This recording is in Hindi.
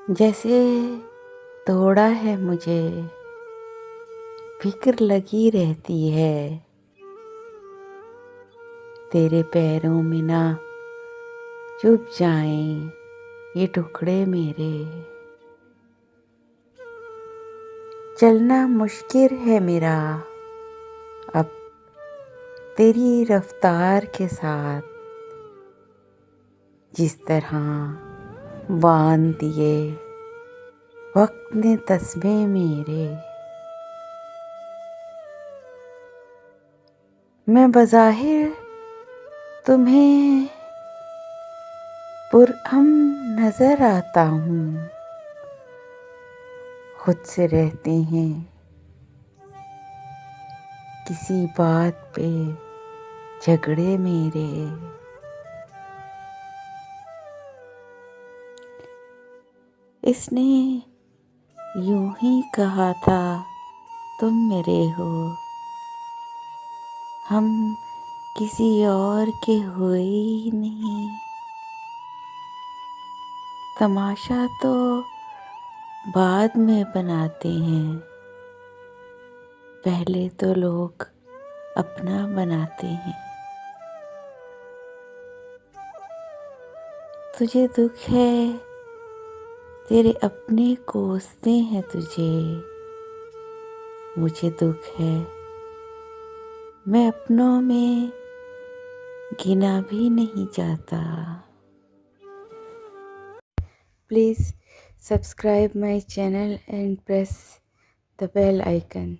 जैसे तोड़ा है मुझे, फिक्र लगी रहती है। तेरे पैरों में ना चुभ जाएं ये टुकड़े मेरे। चलना मुश्किल है मेरा अब तेरी रफ्तार के साथ, जिस तरह बांध दिए वक्त ने तस्मे मेरे। मैं बज़ाहिर तुम्हें पुरअमन नजर आता हूँ, खुद से रहते हैं किसी बात पे झगड़े मेरे। इसने यूं ही कहा था तुम मेरे हो, हम किसी और के हुए ही नहीं। तमाशा तो बाद में बनाते हैं, पहले तो लोग अपना बनाते हैं। तुझे दुख है तेरे अपने कोसते हैं तुझे, मुझे दुख है मैं अपनों में गिना भी नहीं जाता। Please subscribe my channel and press the bell icon.